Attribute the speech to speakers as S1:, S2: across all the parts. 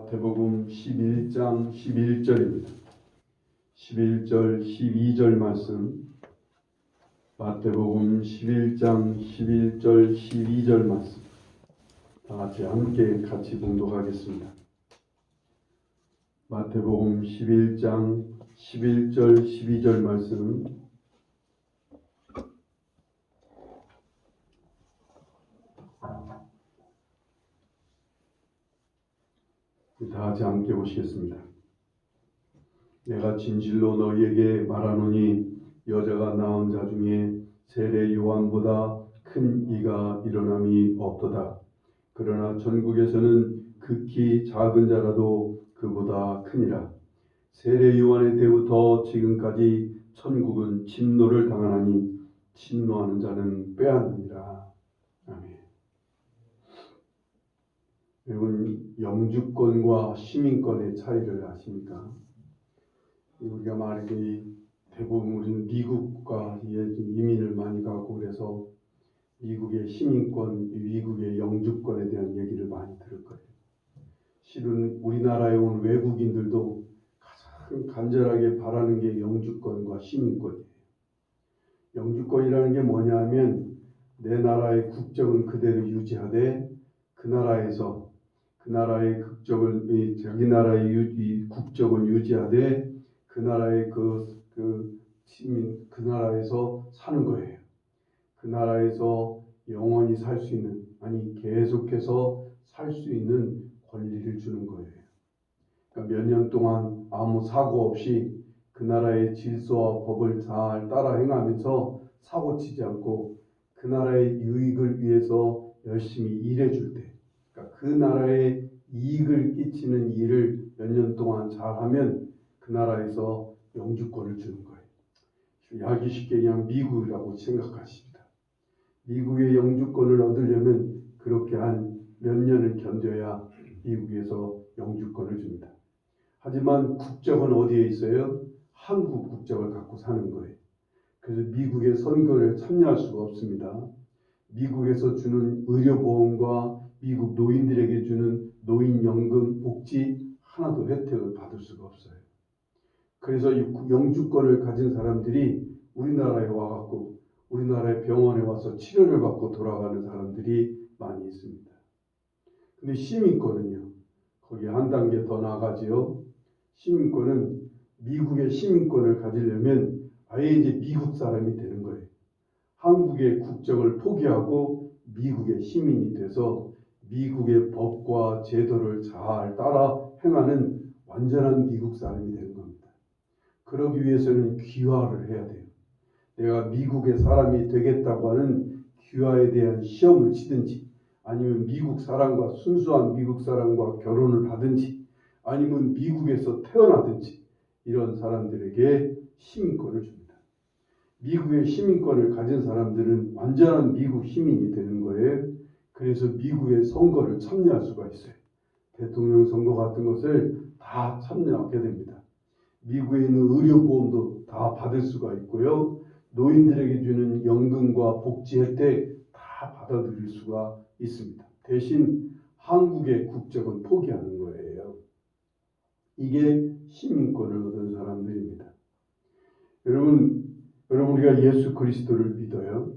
S1: 마태복음 11장 11절입니다. 11절, 12절 말씀. 마태복음 11장 11절, 12절 말씀. 다 같이 함께 같이 봉독하겠습니다. 마태복음 11장 11절, 12절 말씀. 다 같이 함께 보시겠습니다. 내가 진실로 너희에게 말하노니 여자가 낳은 자 중에 세례 요한보다 큰 이가 일어남이 없도다. 그러나 천국에서는 극히 작은 자라도 그보다 크니라. 세례 요한의 때부터 지금까지 천국은 침노를 당하나니 침노하는 자는 빼앗느니라. 아멘. 여러분, 영주권과 시민권의 차이를 아십니까? 우리가 말하기 대부분 우리는 미국 국가에 이민을 많이 가고 그래서 미국의 시민권, 미국의 영주권에 대한 얘기를 많이 들을 거예요. 실은 우리나라에 온 외국인들도 가장 간절하게 바라는 게 영주권과 시민권이에요. 영주권이라는 게 뭐냐 하면 내 나라의 국적은 그대로 유지하되 그 나라의 국적을 자기 나라의 국적은 유지하되 그 나라의 시민 그 나라에서 사는 거예요. 그 나라에서 영원히 살 수 있는 계속해서 살 수 있는 권리를 주는 거예요. 그러니까 몇 년 동안 아무 사고 없이 그 나라의 질서와 법을 잘 따라 행하면서 사고 치지 않고 그 나라의 유익을 위해서 열심히 일해줄 때, 그러니까 그 나라에 이익을 끼치는 일을 몇 년 동안 잘하면 그 나라에서 영주권을 주는 거예요. 알기 쉽게 그냥 미국이라고 생각하십니다. 미국의 영주권을 얻으려면 그렇게 한 몇 년을 견뎌야 미국에서 영주권을 줍니다. 하지만 국적은 어디에 있어요? 한국 국적을 갖고 사는 거예요. 그래서 미국의 선거를 참여할 수가 없습니다. 미국에서 주는 의료보험과 미국 노인들에게 주는 노인연금, 복지 하나도 혜택을 받을 수가 없어요. 그래서 영주권을 가진 사람들이 우리나라에 와갖고 우리나라의 병원에 와서 치료를 받고 돌아가는 사람들이 많이 있습니다. 근데 시민권은요, 거기 한 단계 더 나아가지요. 시민권은 미국의 시민권을 가지려면 아예 이제 미국 사람이 되는 거예요. 한국의 국적을 포기하고 미국의 시민이 돼서 미국의 법과 제도를 잘 따라 행하는 완전한 미국 사람이 되는 겁니다. 그러기 위해서는 귀화를 해야 돼요. 내가 미국의 사람이 되겠다고 하는 귀화에 대한 시험을 치든지 아니면 미국 사람과 순수한 미국 사람과 결혼을 하든지 아니면 미국에서 태어나든지 이런 사람들에게 시민권을 줍니다. 미국의 시민권을 가진 사람들은 완전한 미국 시민이 되는 거예요. 그래서 미국의 선거를 참여할 수가 있어요. 대통령 선거 같은 것을 다 참여하게 됩니다. 미국에 있는 의료보험도 다 받을 수가 있고요. 노인들에게 주는 연금과 복지 혜택 다 받아들일 수가 있습니다. 대신 한국의 국적은 포기하는 거예요. 이게 시민권을 얻은 사람들입니다. 여러분 우리가 예수 그리스도를 믿어요.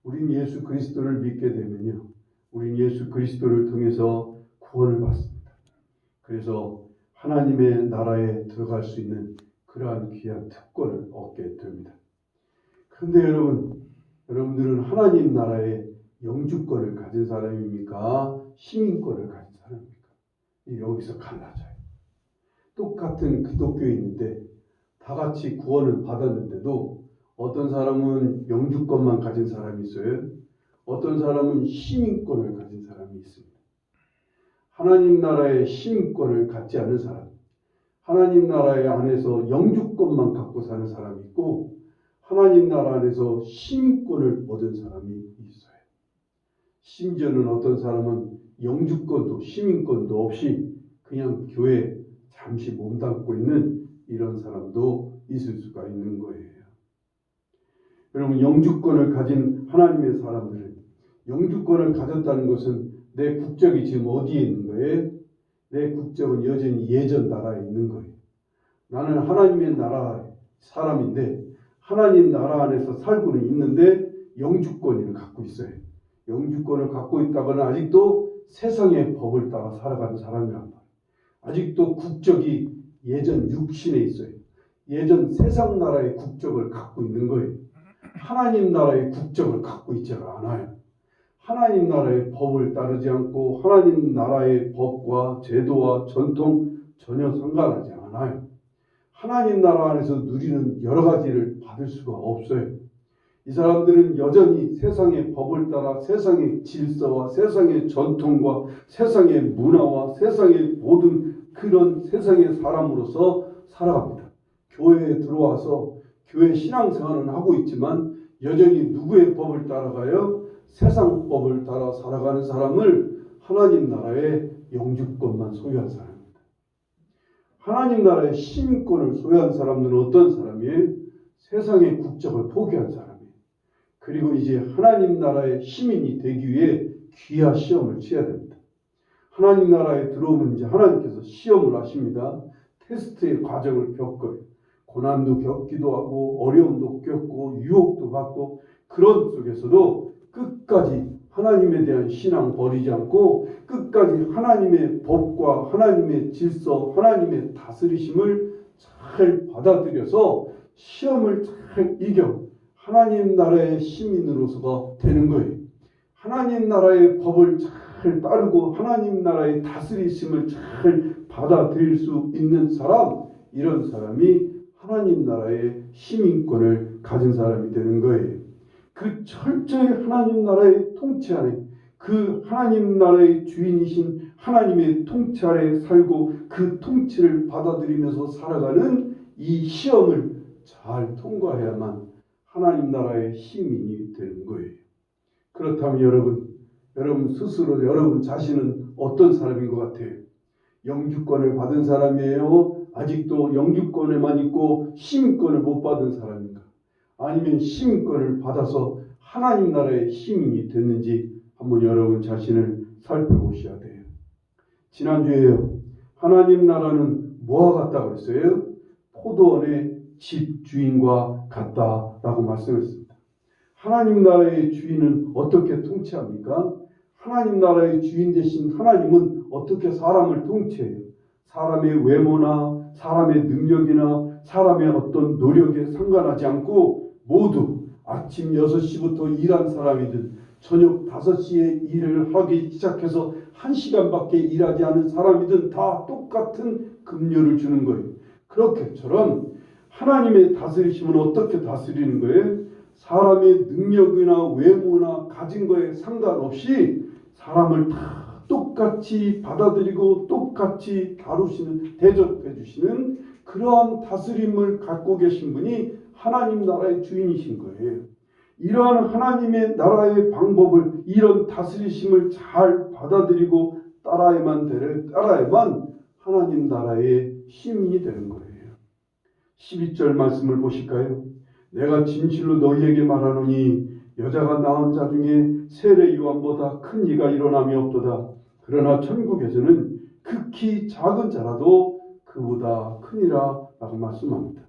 S1: 우린 예수 그리스도를 믿게 되면요, 우린 예수 그리스도를 통해서 구원을 받습니다. 그래서 하나님의 나라에 들어갈 수 있는 그러한 귀한 특권을 얻게 됩니다. 그런데 여러분들은 하나님 나라의 영주권을 가진 사람입니까? 시민권을 가진 사람입니까? 여기서 갈라져요. 똑같은 기독교인인데 다 같이 구원을 받았는데도 어떤 사람은 영주권만 가진 사람이 있어요. 어떤 사람은 시민권을 가진 사람이 있습니다. 하나님 나라의 시민권을 갖지 않은 사람, 하나님 나라의 안에서 영주권만 갖고 사는 사람이 있고 하나님 나라 안에서 시민권을 얻은 사람이 있어요. 심지어는 어떤 사람은 영주권도 시민권도 없이 그냥 교회에 잠시 몸담고 있는 이런 사람도 있을 수가 있는 거예요. 여러분, 영주권을 가진 하나님의 사람들은 영주권을 가졌다는 것은 내 국적이 지금 어디에 있는 거예요? 내 국적은 여전히 예전 나라에 있는 거예요. 나는 하나님의 나라 사람인데 하나님 나라 안에서 살고는 있는데 영주권을 갖고 있어요. 영주권을 갖고 있다가는 아직도 세상의 법을 따라 살아가는 사람이란 말이에요. 아직도 국적이 예전 육신에 있어요. 예전 세상 나라의 국적을 갖고 있는 거예요. 하나님 나라의 국적을 갖고 있지가 않아요. 하나님 나라의 법을 따르지 않고 하나님 나라의 법과 제도와 전통 전혀 상관하지 않아요. 하나님 나라 안에서 누리는 여러 가지를 받을 수가 없어요. 이 사람들은 여전히 세상의 법을 따라 세상의 질서와 세상의 전통과 세상의 문화와 세상의 모든 그런 세상의 사람으로서 살아갑니다. 교회에 들어와서 교회 신앙생활은 하고 있지만 여전히 누구의 법을 따라가요? 세상 법을 따라 살아가는 사람을 하나님 나라의 영주권만 소유한 사람입니다. 하나님 나라의 시민권을 소유한 사람들은 어떤 사람이에요? 세상의 국적을 포기한 사람이에요. 그리고 이제 하나님 나라의 시민이 되기 위해 귀화 시험을 치러야 됩니다. 하나님 나라에 들어오면 이제 하나님께서 시험을 하십니다. 테스트의 과정을 겪어요. 고난도 겪기도 하고 어려움도 겪고 유혹도 받고 그런 속에서도 끝까지 하나님에 대한 신앙 버리지 않고 끝까지 하나님의 법과 하나님의 질서, 하나님의 다스리심을 잘 받아들여서 시험을 잘 이겨 하나님 나라의 시민으로서가 되는 거예요. 하나님 나라의 법을 잘 따르고 하나님 나라의 다스리심을 잘 받아들일 수 있는 사람, 이런 사람이 하나님 나라의 시민권을 가진 사람이 되는 거예요. 그 철저히 하나님 나라의 통치 안에, 그 하나님 나라의 주인이신 하나님의 통치 아래 살고 그 통치를 받아들이면서 살아가는 이 시험을 잘 통과해야만 하나님 나라의 시민이 되는 거예요. 그렇다면 여러분 스스로 여러분 자신은 어떤 사람인 것 같아요? 영주권을 받은 사람이에요? 아직도 영주권에만 있고 시민권을 못 받은 사람인가? 아니면 시민권을 받아서 하나님 나라의 시민이 됐는지 한번 여러분 자신을 살펴보셔야 돼요. 지난주에요. 하나님 나라는 뭐와 같다고 그랬어요? 포도원의 집주인과 같다라고 말씀했습니다. 하나님 나라의 주인은 어떻게 통치합니까? 하나님 나라의 주인 되신 하나님은 어떻게 사람을 통치해요? 사람의 외모나 사람의 능력이나 사람의 어떤 노력에 상관하지 않고 모두 아침 6시부터 일한 사람이든 저녁 5시에 일을 하기 시작해서 1시간밖에 일하지 않은 사람이든 다 똑같은 급료를 주는 거예요. 그렇게처럼 하나님의 다스리심은 어떻게 다스리는 거예요? 사람의 능력이나 외모나 가진 거에 상관없이 사람을 다 똑같이 받아들이고 똑같이 다루시는, 대접해 주시는 그러한 다스림을 갖고 계신 분이 하나님 나라의 주인이신 거예요. 이러한 하나님의 나라의 방법을, 이런 다스리심을 잘 받아들이고 따라야만 하나님 나라의 시민이 되는 거예요. 12절 말씀을 보실까요? 내가 진실로 너희에게 말하노니 여자가 낳은 자 중에 세례 요한보다 큰 이가 일어남이 없도다. 그러나 천국에서는 극히 작은 자라도 그보다 크니라 라고 말씀합니다.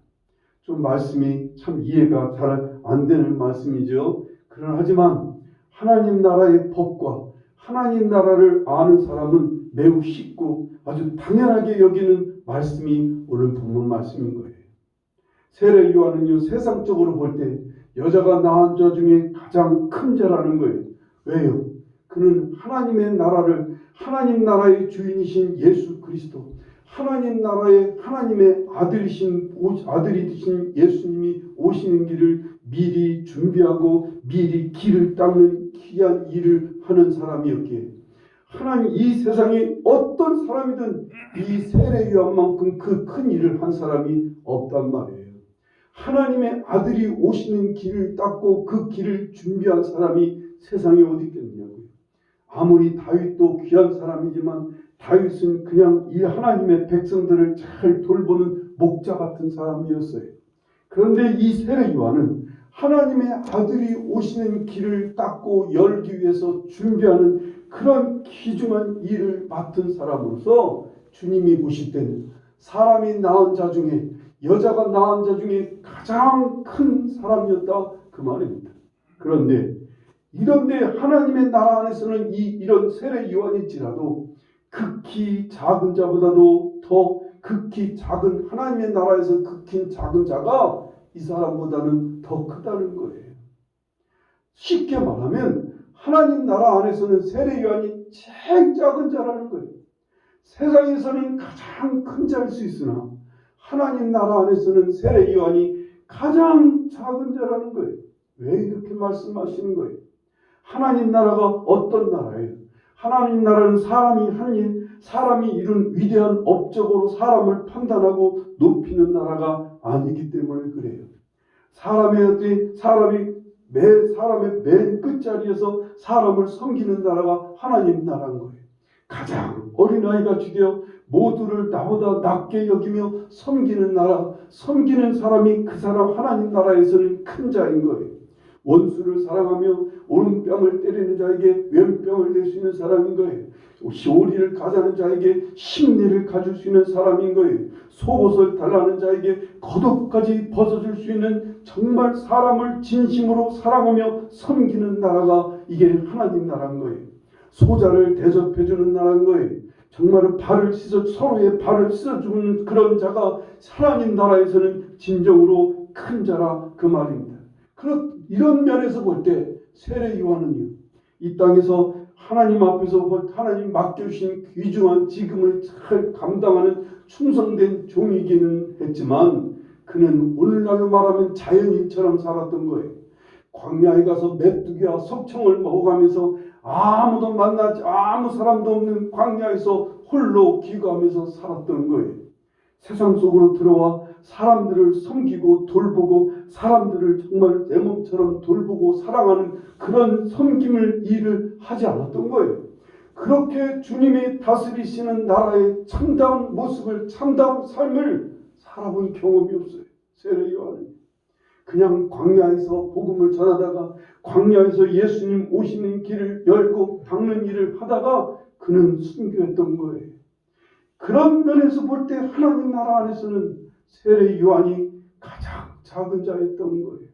S1: 좀 말씀이 참 이해가 잘 안 되는 말씀이죠. 그러나 하지만 하나님 나라의 법과 하나님 나라를 아는 사람은 매우 쉽고 아주 당연하게 여기는 말씀이 오늘 본문 말씀인 거예요. 세례 요한은요, 세상적으로 볼 때 여자가 낳은 자 중에 가장 큰 자라는 거예요. 왜요? 그는 하나님의 나라를, 하나님 나라의 주인이신 예수 그리스도, 하나님의 아들이신 예수님이 오시는 길을 미리 준비하고 미리 길을 닦는 귀한 일을 하는 사람이었기에 하나님, 이 세상에 어떤 사람이든 이 세례 요한만큼 그 큰 일을 한 사람이 없단 말이에요. 하나님의 아들이 오시는 길을 닦고 그 길을 준비한 사람이 세상에 어디 있겠느냐고요. 아무리 다윗도 귀한 사람이지만 다윗은 그냥 이 하나님의 백성들을 잘 돌보는 목자 같은 사람이었어요. 그런데 이 세례 요한은 하나님의 아들이 오시는 길을 닦고 열기 위해서 준비하는 그런 귀중한 일을 맡은 사람으로서 주님이 보실 때는 사람이 낳은 자 중에, 여자가 낳은 자 중에 가장 큰 사람이었다 그 말입니다. 그런데 하나님의 나라 안에서는 이런 세례 요한일지라도 극히 작은 자보다도 더 극히 작은, 하나님의 나라에서 극히 작은 자가 이 사람보다는 더 크다는 거예요. 쉽게 말하면 하나님 나라 안에서는 세례 요한이 제일 작은 자라는 거예요. 세상에서는 가장 큰 자일 수 있으나 하나님 나라 안에서는 세례 요한이 가장 작은 자라는 거예요. 왜 이렇게 말씀하시는 거예요? 하나님 나라가 어떤 나라예요? 하나님 나라는 사람이 한 일, 사람이 이룬 위대한 업적으로 사람을 판단하고 높이는 나라가 아니기 때문에 그래요. 사람의 맨 끝자리에서 사람을 섬기는 나라가 하나님 나라인 거예요. 가장 어린아이가 주되어 모두를 나보다 낮게 여기며 섬기는 나라, 섬기는 사람이 그 사람 하나님 나라에서는 큰 자인 거예요. 원수를 사랑하며 오른뺨을 때리는 자에게 왼뺨을 댈 수 있는 사람인 거예요. 오리를 가자는 자에게 심리를 가질 수 있는 사람인 거예요. 속옷을 달라는 자에게 겉옷까지 벗어줄 수 있는, 정말 사람을 진심으로 사랑하며 섬기는 나라가 이게 하나님 나라인 거예요. 소자를 대접해주는 나라인 거예요. 정말 서로의 발을 씻어주는 그런 자가 하나님 나라에서는 진정으로 큰 자라 그 말입니다. 이런 면에서 볼 때 세례 요한은요, 이 땅에서 하나님 앞에서 하나님 맡겨주신 귀중한 직임을 잘 감당하는 충성된 종이기는 했지만 그는 오늘날로 말하면 자연인처럼 살았던 거예요. 광야에 가서 메뚜기와 석청을 먹어가면서 아무도 만나지, 아무 사람도 없는 광야에서 홀로 기거하면서 살았던 거예요. 세상 속으로 들어와 사람들을 섬기고 돌보고 사람들을 정말 내 몸처럼 돌보고 사랑하는 그런 섬김을 일을 하지 않았던 거예요. 그렇게 주님이 다스리시는 나라의 참다운 모습을, 참다운 삶을 살아본 경험이 없어요. 세례 요한은 그냥 광야에서 복음을 전하다가 광야에서 예수님 오시는 길을 열고 닦는 일을 하다가 그는 순교했던 거예요. 그런 면에서 볼 때 하나님 나라 안에서는 세례 요한이 가장 작은 자였던 거예요.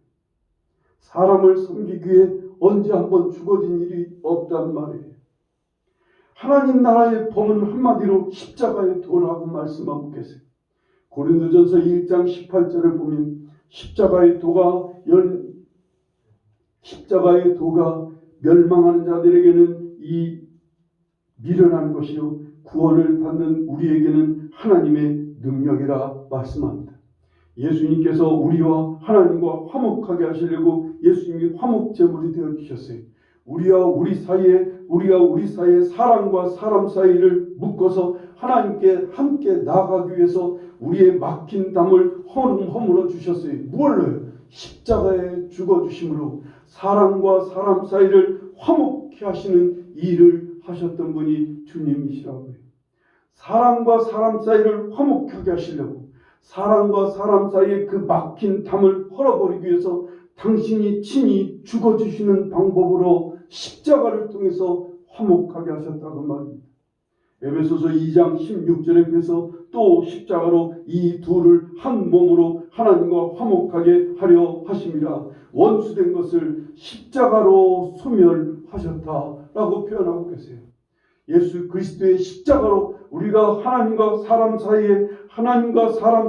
S1: 사람을 섬기기 위해 언제 한번 죽어진 일이 없단 말이에요. 하나님 나라의 법은 한마디로 십자가의 도라고 말씀하고 계세요. 고린도전서 1장 18절을 보면 십자가의 도가 멸망하는 자들에게는 이 미련한 것이요 구원을 받는 우리에게는 하나님의 능력이라 말씀합니다. 예수님께서 우리와 하나님과 화목하게 하시려고 예수님이 화목제물이 되어 주셨어요. 우리와 우리 사이에 사람과 사람 사이를 묶어서 하나님께 함께 나아가기 위해서 우리의 막힌 담을 허물어 주셨어요. 무엇로요? 십자가에 죽어주심으로 사람과 사람 사이를 화목케 하시는 일을 하셨던 분이 주님이시라고요. 사람과 사람 사이를 화목하게 하시려고 사람과 사람 사이의 그 막힌 담을 헐어버리기 위해서 당신이 친히 죽어주시는 방법으로 십자가를 통해서 화목하게 하셨다고 말입니다. 에베소서 2장 16절에 그래서 또 십자가로 이 둘을 한 몸으로 하나님과 화목하게 하려 하심이라 원수된 것을 십자가로 소멸하셨다라고 표현하고 계세요. 예수 그리스도의 십자가로 우리가 하나님과 사람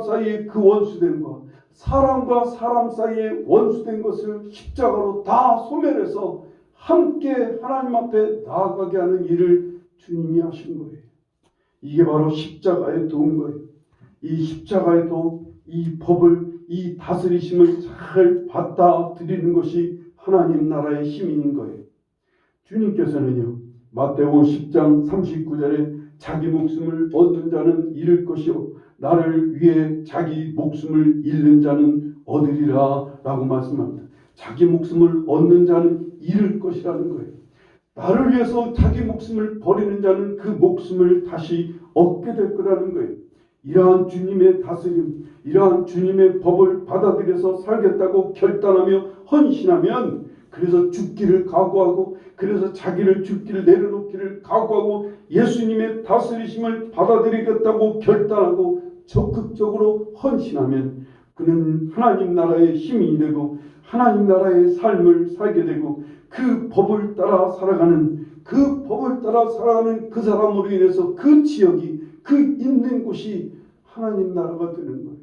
S1: 사이의 그 원수됨과 사람과 사람 사이의 원수된 것을 십자가로 다 소멸해서 함께 하나님 앞에 나아가게 하는 일을 주님이 하신 거예요. 이게 바로 십자가의 도인 거예요. 이 십자가의 도, 이 법을, 이 다스리심을 잘 받아 들이는 것이 하나님 나라의 힘인 거예요. 주님께서는요, 마태복음 10장 39절에 자기 목숨을 얻는 자는 잃을 것이요 나를 위해 자기 목숨을 잃는 자는 얻으리라 라고 말씀합니다. 자기 목숨을 얻는 자는 잃을 것이라는 거예요. 나를 위해서 자기 목숨을 버리는 자는 그 목숨을 다시 얻게 될 거라는 거예요. 이러한 주님의 다스림, 이러한 주님의 법을 받아들여서 살겠다고 결단하며 헌신하면, 그래서 죽기를 각오하고, 그래서 자기를 죽기를 내려놓기를 각오하고 예수님의 다스리심을 받아들이겠다고 결단하고 적극적으로 헌신하면 그는 하나님 나라의 힘이 되고 하나님 나라의 삶을 살게 되고 그 법을 따라 살아가는 그 사람으로 인해서 그 지역이 그 있는 곳이 하나님 나라가 되는 거예요.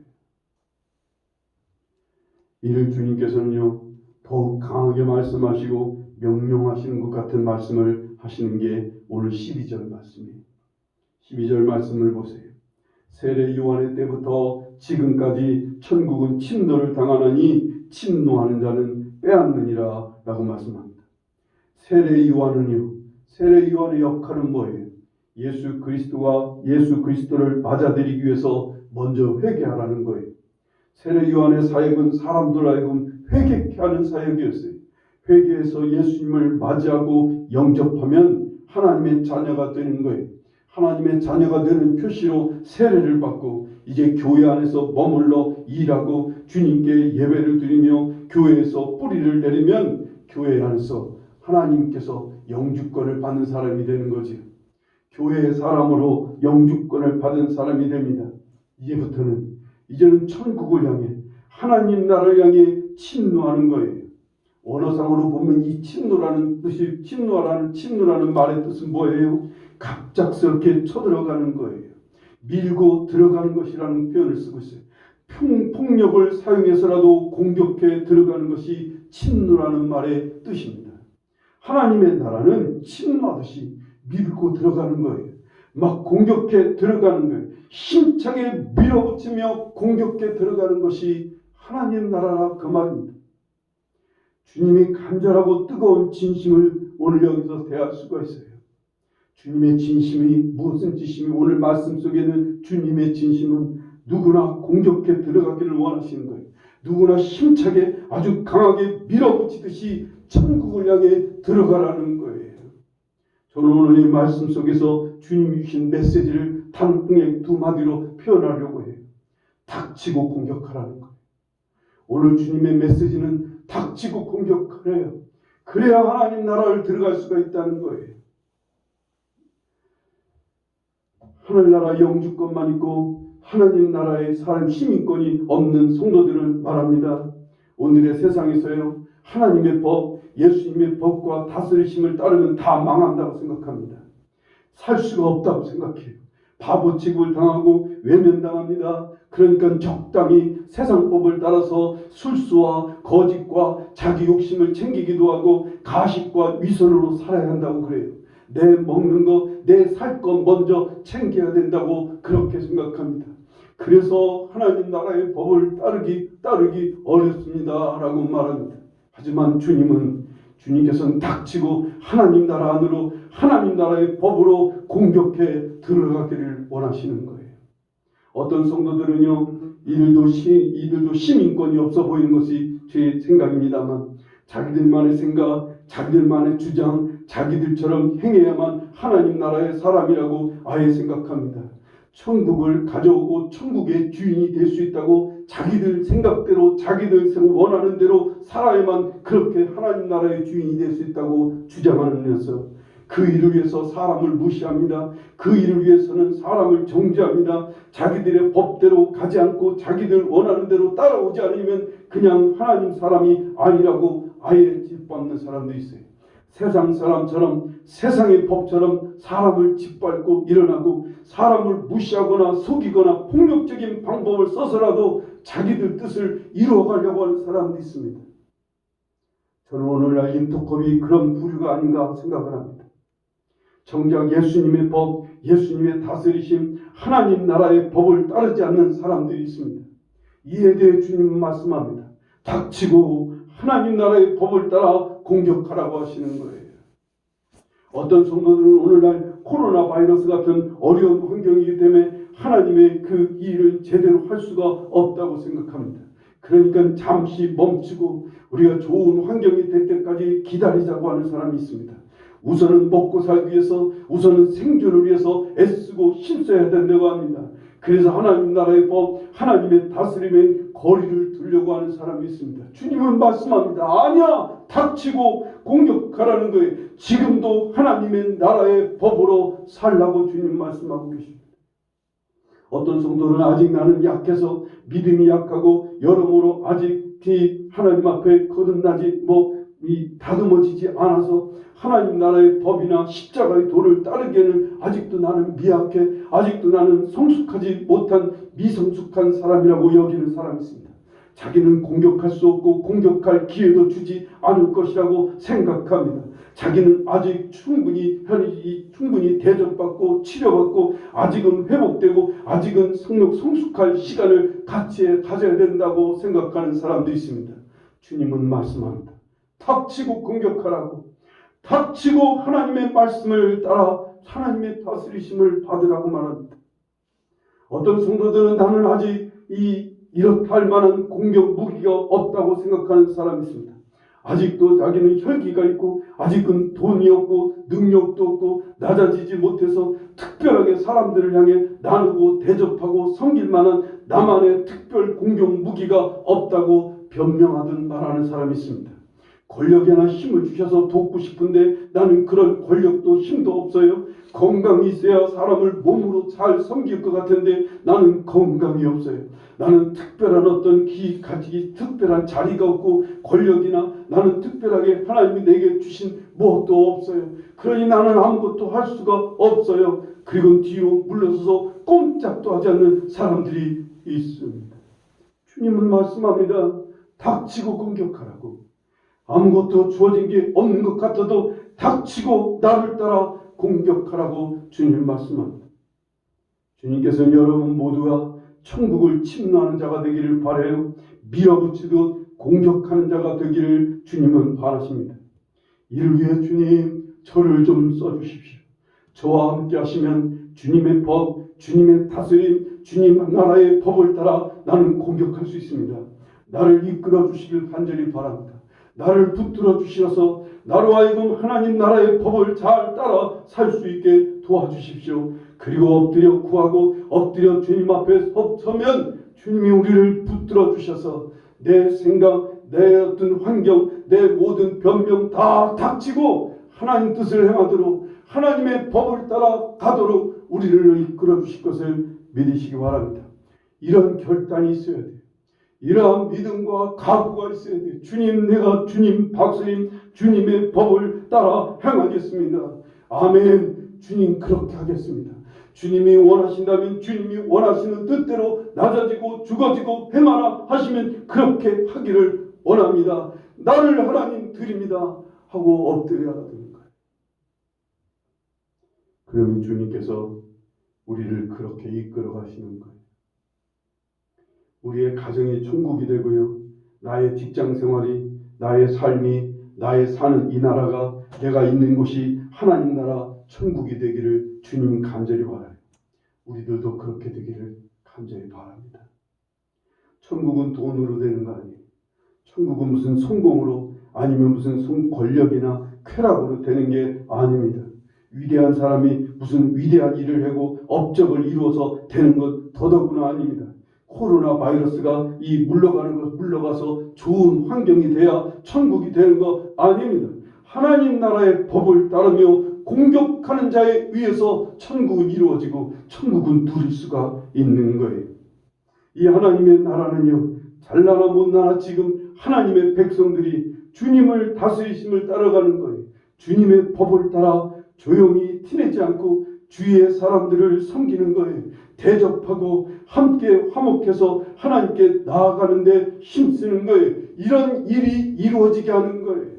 S1: 이를 주님께서는요 더욱 강하게 말씀하시고 명령하시는 것 같은 말씀을 하시는 게 오늘 12절 말씀이에요. 12절 말씀을 보세요. 세례 요한의 때부터 지금까지 천국은 침노를 당하나니 침노하는 자는 빼앗느니라 라고 말씀합니다. 세례 요한의 역할은 뭐예요? 예수 그리스도를 맞아들이기 위해서 먼저 회개하라는 거예요. 세례 요한의 사역은 사람들 하여금 회개케 하는 사역이었어요. 회개해서 예수님을 맞이하고 영접하면 하나님의 자녀가 되는 거예요. 하나님의 자녀가 되는 표시로 세례를 받고 이제 교회 안에서 머물러 일하고 주님께 예배를 드리며 교회에서 뿌리를 내리면 교회 안에서 하나님께서 영주권을 받는 사람이 되는 거지. 교회의 사람으로 영주권을 받은 사람이 됩니다. 이제는 천국을 향해 하나님 나라를 향해 침노하는 거예요. 언어상으로 보면 이 침노라는 말의 뜻은 뭐예요? 갑작스럽게 쳐들어가는 거예요. 밀고 들어가는 것이라는 표현을 쓰고 있어요. 폭력을 사용해서라도 공격해 들어가는 것이 침노라는 말의 뜻입니다. 하나님의 나라는 침노하듯이 밀고 들어가는 거예요. 막 공격해 들어가는 거예요. 힘차게 밀어붙이며 공격해 들어가는 것이 하나님 나라라 그 말입니다. 주님이 간절하고 뜨거운 진심을 오늘 여기서 대할 수가 있어요. 주님의 진심이 무슨 진심이 오늘 말씀 속에는 주님의 진심은 누구나 공격해 들어가기를 원하시는 거예요. 누구나 힘차게 아주 강하게 밀어붙이듯이 천국을 향해 들어가라는 거예요. 저는 오늘 이 말씀 속에서 주님이 주신 메시지를 단풍의 두 마디로 표현하려고 해요. 닥치고 공격하라는 거예요. 오늘 주님의 메시지는 닥치고 공격하래요. 그래야 하나님 나라를 들어갈 수가 있다는 거예요. 하늘나라 영주권만 있고 하나님 나라의 사람 힘인권이 없는 성도들은 말합니다. 오늘의 세상에서요 하나님의 법, 예수님의 법과 다스리심을 따르면 다 망한다고 생각합니다. 살 수가 없다고 생각해요. 바보 취급을 당하고 외면당합니다. 그러니까 적당히 세상법을 따라서 술수와 거짓과 자기 욕심을 챙기기도 하고 가식과 위선으로 살아야 한다고 그래요. 내 먹는 거, 내 살 거 먼저 챙겨야 된다고 그렇게 생각합니다. 그래서 하나님 나라의 법을 따르기 어렵습니다 라고 말합니다. 하지만 주님께서는 닥치고 하나님 나라 안으로 하나님 나라의 법으로 공격해 들어가기를 원하시는 거예요. 어떤 성도들은요 이들도 시민권이 없어 보이는 것이 제 생각입니다만 자기들만의 생각, 자기들만의 주장, 자기들처럼 행해야만 하나님 나라의 사람이라고 아예 생각합니다. 천국을 가져오고 천국의 주인이 될 수 있다고 자기들 생각대로 자기들 원하는 대로 살아야만 그렇게 하나님 나라의 주인이 될 수 있다고 주장하면서 그 일을 위해서 사람을 무시합니다. 그 일을 위해서는 사람을 정죄합니다. 자기들의 법대로 가지 않고 자기들 원하는 대로 따라오지 않으면 그냥 하나님 사람이 아니라고 아예 짓밟는 사람도 있어요. 세상 사람처럼 세상의 법처럼 사람을 짓밟고 일어나고 사람을 무시하거나 속이거나 폭력적인 방법을 써서라도 자기들 뜻을 이루어가려고 하는 사람도 있습니다. 저는 오늘날 인터컵이 그런 부류가 아닌가 생각을 합니다. 정작 예수님의 법, 예수님의 다스리심, 하나님 나라의 법을 따르지 않는 사람들이 있습니다. 이에 대해 주님은 말씀합니다. 닥치고 하나님 나라의 법을 따라 공격하라고 하시는 거예요. 어떤 성도들은 오늘날 코로나 바이러스 같은 어려운 환경이기 때문에 하나님의 그 일을 제대로 할 수가 없다고 생각합니다. 그러니까 잠시 멈추고 우리가 좋은 환경이 될 때까지 기다리자고 하는 사람이 있습니다. 우선은 먹고 살기 위해서, 우선은 생존을 위해서 애쓰고 힘써야 된다고 합니다. 그래서 하나님 나라의 법, 하나님의 다스림에 거리를 두려고 하는 사람이 있습니다. 주님은 말씀합니다. 아니야, 닥치고 공격하라는 거예요. 지금도 하나님의 나라의 법으로 살라고 주님 말씀하고 계십니다. 어떤 성도는 아직 나는 약해서 믿음이 약하고 여러모로 아직 하나님 앞에 거듭나지 다듬어지지 않아서 하나님 나라의 법이나 십자가의 도를 따르기에는 아직도 나는 미약해, 아직도 나는 성숙하지 못한 미성숙한 사람이라고 여기는 사람이 있습니다. 자기는 공격할 수 없고 공격할 기회도 주지 않을 것이라고 생각합니다. 자기는 아직 충분히 대접받고 치료받고 아직은 회복되고 아직은 성숙할 시간을 같이 가져야 된다고 생각하는 사람도 있습니다. 주님은 말씀합니다. 닥치고 공격하라고, 닥치고 하나님의 말씀을 따라 하나님의 다스리심을 받으라고 말합니다. 어떤 성도들은 나는 아직 이렇다 할 만한 공격 무기가 없다고 생각하는 사람이 있습니다. 아직도 자기는 혈기가 있고 아직은 돈이 없고 능력도 없고 낮아지지 못해서 특별하게 사람들을 향해 나누고 대접하고 섬길 만한 나만의 특별 공격 무기가 없다고 변명하든 말하는 사람이 있습니다. 권력이나 힘을 주셔서 돕고 싶은데 나는 그런 권력도 힘도 없어요. 건강이 있어야 사람을 몸으로 잘 섬길 것 같은데 나는 건강이 없어요. 나는 특별한 어떤 특별한 자리가 없고 권력이나 나는 특별하게 하나님이 내게 주신 무엇도 없어요. 그러니 나는 아무것도 할 수가 없어요. 그리고 뒤로 물러서서 꼼짝도 하지 않는 사람들이 있습니다. 주님은 말씀합니다. 닥치고 공격하라고. 아무것도 주어진 게 없는 것 같아도 닥치고 나를 따라 공격하라고 주님 말씀합니다. 주님께서는 여러분 모두가 천국을 침노하는 자가 되기를 바라요. 밀어붙이듯 공격하는 자가 되기를 주님은 바라십니다. 이를 위해 주님 저를 좀 써주십시오. 저와 함께 하시면 주님의 법, 주님의 다스림, 주님 나라의 법을 따라 나는 공격할 수 있습니다. 나를 이끌어 주시길 간절히 바랍니다. 나를 붙들어 주셔서 나로 하여금 하나님 나라의 법을 잘 따라 살 수 있게 도와주십시오. 그리고 엎드려 구하고 엎드려 주님 앞에 서면 주님이 우리를 붙들어 주셔서 내 생각, 내 어떤 환경, 내 모든 변명 다 닥치고 하나님 뜻을 행하도록 하나님의 법을 따라 가도록 우리를 이끌어 주실 것을 믿으시기 바랍니다. 이런 결단이 있어야 돼요. 이러한 믿음과 각오가 있어야 돼요. 주님, 내가 주님 박수님 주님의 법을 따라 행하겠습니다. 아멘. 주님 그렇게 하겠습니다. 주님이 원하신다면 주님이 원하시는 뜻대로 낮아지고 죽어지고 행하라 하시면 그렇게 하기를 원합니다. 나를 하나님 드립니다 하고 엎드려야 되는 거예요. 그러면 주님께서 우리를 그렇게 이끌어 가시는 거예요. 우리의 가정이 천국이 되고요. 나의 직장 생활이, 나의 삶이, 나의 사는 이 나라가, 내가 있는 곳이 하나님 나라 천국이 되기를 주님 간절히 바라요. 우리들도 그렇게 되기를 간절히 바랍니다. 천국은 돈으로 되는 거 아니에요. 천국은 무슨 성공으로 아니면 무슨 권력이나 쾌락으로 되는 게 아닙니다. 위대한 사람이 무슨 위대한 일을 하고 업적을 이루어서 되는 것 더더구나 아닙니다. 코로나 바이러스가 물러가서 좋은 환경이 돼야 천국이 되는 거 아닙니다. 하나님 나라의 법을 따르며 공격하는 자에 의해서 천국은 이루어지고 천국은 누릴 수가 있는 거예요. 이 하나님의 나라는요, 잘나나 못나나 지금 하나님의 백성들이 주님을 다스리심을 따라가는 거예요. 주님의 법을 따라 조용히 티내지 않고 주위의 사람들을 섬기는 거예요. 대접하고 함께 화목해서 하나님께 나아가는 데 힘쓰는 거예요. 이런 일이 이루어지게 하는 거예요.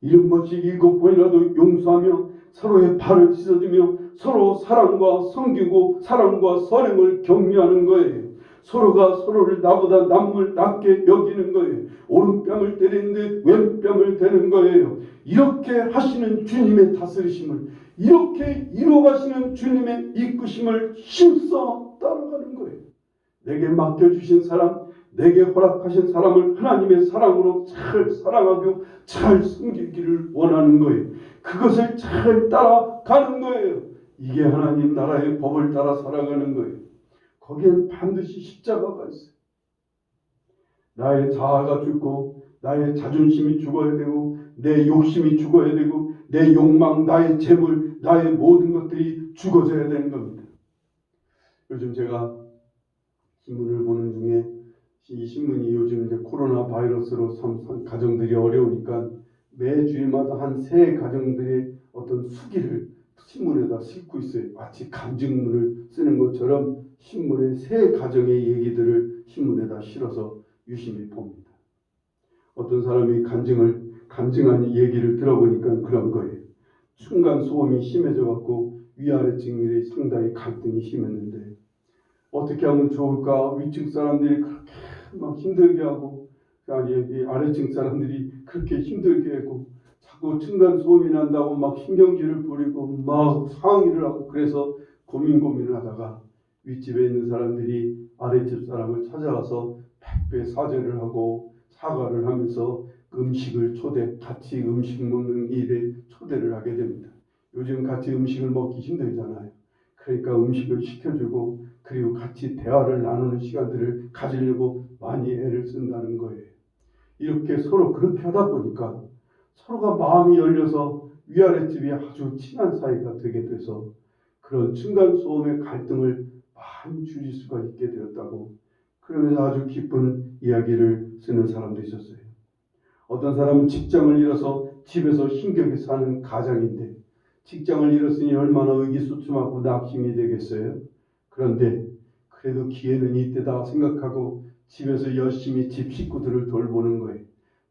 S1: 7번씩 7번이라도 용서하며 서로의 발을 씻어주며 서로 사랑과 섬기고 사랑과 선행을 격려하는 거예요. 서로가 서로를 나보다 남을 낮게 여기는 거예요. 오른뺨을 때리는데 왼뺨을 대는 거예요. 이렇게 하시는 주님의 다스리심을, 이렇게 이루어가시는 주님의 이끄심을 힘써 따라가는 거예요. 내게 맡겨주신 사람, 내게 허락하신 사람을 하나님의 사랑으로 잘 사랑하고 잘 섬기기를 원하는 거예요. 그것을 잘 따라가는 거예요. 이게 하나님 나라의 법을 따라 살아가는 거예요. 거기엔 반드시 십자가가 있어요. 나의 자아가 죽고 나의 자존심이 죽어야 되고 내 욕심이 죽어야 되고 내 욕망, 나의 재물, 나의 모든 것들이 죽어져야 되는 겁니다. 요즘 제가 신문을 보는 중에 이 신문이 요즘 이제 코로나 바이러스로 참 가정들이 어려우니까 매 주일마다 한 세 가정들의 어떤 수기를 신문에다 싣고 있어요. 마치 간증문을 쓰는 것처럼 신문에 세 가정의 얘기들을 신문에다 실어서 유심히 봅니다. 어떤 사람이 간증한 얘기를 들어보니까 그런 거예요. 층간 소음이 심해져 갖고 위아래층들이 상당히 갈등이 심했는데 어떻게 하면 좋을까? 위층 사람들이 그렇게 막 힘들게 하고 아래층 사람들이 그렇게 힘들게 하고 자꾸 층간 소음이 난다고 막 신경질을 부리고 막 상의를 하고 그래서 고민을 하다가 윗집에 있는 사람들이 아래집 사람을 찾아와서 백배 사죄를 하고 사과를 하면서 같이 음식 먹는 일에 초대를 하게 됩니다. 요즘 같이 음식을 먹기 힘들잖아요. 그러니까 음식을 시켜주고 그리고 같이 대화를 나누는 시간들을 가지려고 많이 애를 쓴다는 거예요. 이렇게 서로 그렇게 하다 보니까 서로가 마음이 열려서 위아래집이 아주 친한 사이가 되게 돼서 그런 층간소음의 갈등을 많이 줄일 수가 있게 되었다고 그러면서 아주 기쁜 이야기를 쓰는 사람도 있었어요. 어떤 사람은 직장을 잃어서 집에서 힘겹게 사는 가장인데 직장을 잃었으니 얼마나 의기소침하고 낙심이 되겠어요. 그런데 그래도 기회는 이때다 생각하고 집에서 열심히 집 식구들을 돌보는 거예요.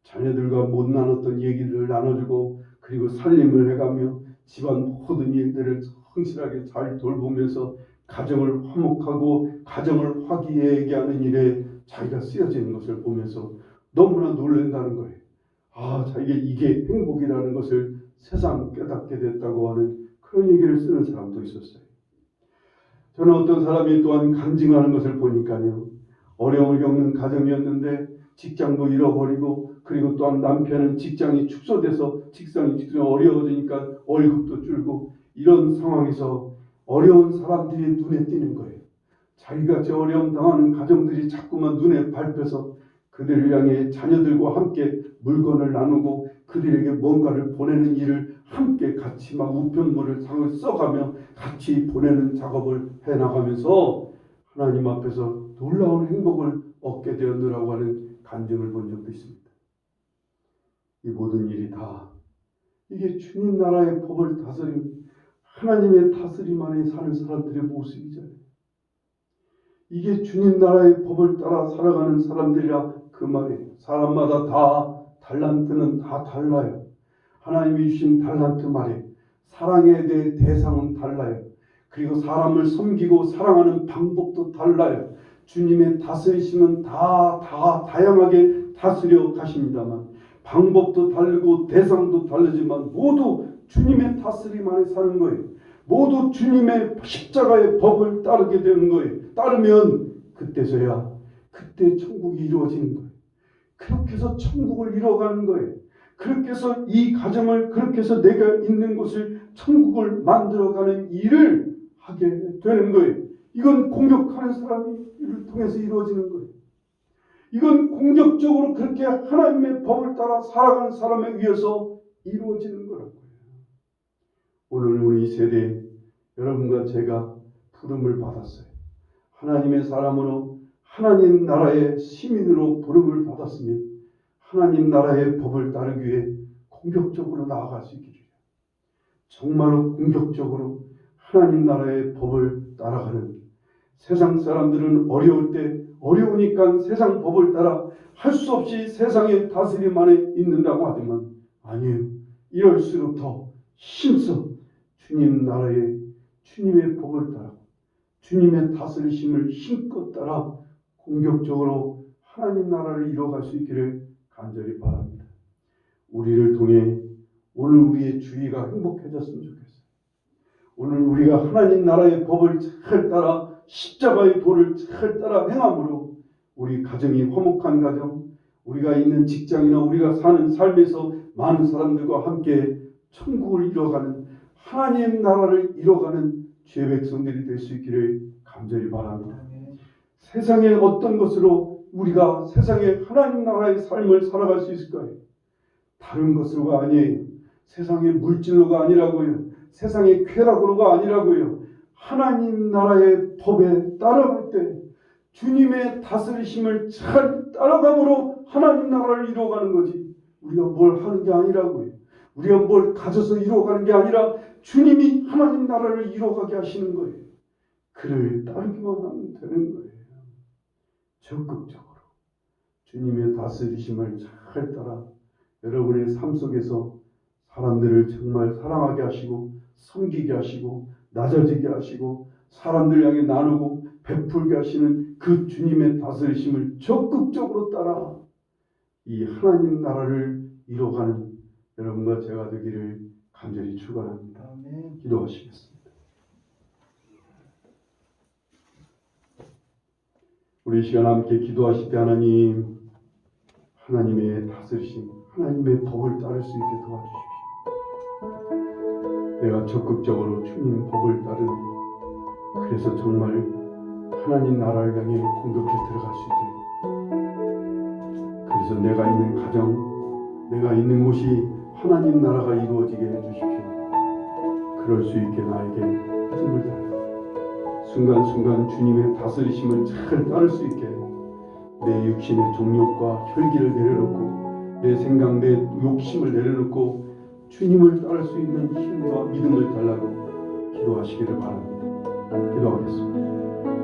S1: 자녀들과 못 나눴던 얘기를 나눠주고 그리고 살림을 해가며 집안 모든 일들을 성실하게 잘 돌보면서 가정을 화목하고 가정을 화기애애하게 하는 일에 자기가 쓰여지는 것을 보면서 너무나 놀란다는 거예요. 자기가 이게 행복이라는 것을 세상 깨닫게 됐다고 하는 그런 얘기를 쓰는 사람도 있었어요. 저는 어떤 사람이 또한 간증하는 것을 보니까요. 어려움을 겪는 가정이었는데 직장도 잃어버리고 그리고 또한 남편은 직장이 축소돼서 직장이 어려워지니까 월급도 줄고 이런 상황에서 어려운 사람들이 눈에 띄는 거예요. 자기같이 어려움 당하는 가정들이 자꾸만 눈에 밟혀서 그들을 향해 자녀들과 함께 물건을 나누고 그들에게 뭔가를 보내는 일을 함께 같이 막 우편물을 써가며 같이 보내는 작업을 해나가면서 하나님 앞에서 놀라운 행복을 얻게 되었느라고 하는 간증을 본 적도 있습니다. 이 모든 일이 다 이게 주님 나라의 법을 다스리는 하나님의 다스림 안에 사는 사람들의 모습이잖아요. 이게 주님 나라의 법을 따라 살아가는 사람들이라 그 말이에요. 사람마다 다 달란트는 다 달라요. 하나님이 주신 달란트 말이에요. 사랑에 대해 대상은 달라요. 그리고 사람을 섬기고 사랑하는 방법도 달라요. 주님의 다스리심은 다 다양하게 다스려 가십니다만 방법도 다르고 대상도 다르지만 모두 주님의 다스림 안에 사는 거예요. 모두 주님의 십자가의 법을 따르게 되는 거예요. 따르면 그때 천국이 이루어지는 거예요. 그렇게 해서 천국을 이뤄가는 거예요. 그렇게 해서 이 가정을 그렇게 해서 내가 있는 곳을 천국을 만들어가는 일을 하게 되는 거예요. 이건 공격하는 사람이 이를 통해서 이루어지는 거예요. 이건 공격적으로 그렇게 하나님의 법을 따라 살아가는 사람에 의해서 이루어지는 거라고요. 오늘 우리 세대에 여러분과 제가 부름을 받았어요. 하나님의 사람으로 하나님 나라의 시민으로 부름을 받았으면 하나님 나라의 법을 따르기 위해 공격적으로 나아갈 수 있기를 정말로 공격적으로 하나님 나라의 법을 따라가는 세상 사람들은 어려울 때 어려우니까 세상 법을 따라 할 수 없이 세상의 다스림 안에 있는다고 하지만 아니에요. 이럴수록 더 힘써 주님의 법을 따라 주님의 다스리심을 힘껏 따라 공격적으로 하나님 나라를 이뤄갈 수 있기를 간절히 바랍니다. 우리를 통해 오늘 우리의 주의가 행복해졌으면 좋겠어요. 오늘 우리가 하나님 나라의 법을 잘 따라 십자가의 도를 잘 따라 행함으로 우리 가정이 화목한 가정, 우리가 있는 직장이나 우리가 사는 삶에서 많은 사람들과 함께 천국을 이뤄가는 하나님 나라를 이뤄가는 주의 백성들이 될 수 있기를 간절히 바랍니다. 세상의 어떤 것으로 우리가 세상의 하나님 나라의 삶을 살아갈 수 있을까요? 다른 것으로가 아니에요. 세상의 물질로가 아니라고요. 세상의 쾌락으로가 아니라고요. 하나님 나라의 법에 따라갈 때 주님의 다스리심을 잘 따라감으로 하나님 나라를 이루어가는 거지. 우리가 뭘 하는 게 아니라고요. 우리가 뭘 가져서 이루어가는 게 아니라 주님이 하나님 나라를 이루어가게 하시는 거예요. 그를 따르기만 하면 되는 거예요. 적극적으로 주님의 다스리심을 잘 따라 여러분의 삶 속에서 사람들을 정말 사랑하게 하시고 섬기게 하시고 낮아지게 하시고 사람들 향해 나누고 베풀게 하시는 그 주님의 다스리심을 적극적으로 따라 이 하나님 나라를 이뤄가는 여러분과 제가 되기를 간절히 축원합니다. 기도하시겠습니다. 우리 시간 함께 기도하실 때 하나님의 다스리심, 하나님의 법을 따를 수 있게 도와주십시오. 내가 적극적으로 주님 법을 따르는, 그래서 정말 하나님 나라를 향해 공격해 들어갈 수 있게, 그래서 내가 있는 가정, 내가 있는 곳이 하나님 나라가 이루어지게 해주십시오. 그럴 수 있게 나에게 힘을 달라 순간순간 주님의 다스리심을 잘 따를 수 있게 내 육신의 정욕과 혈기를 내려놓고 내 생각, 내 욕심을 내려놓고 주님을 따를 수 있는 힘과 믿음을 달라고 기도하시기를 바랍니다. 기도하겠습니다.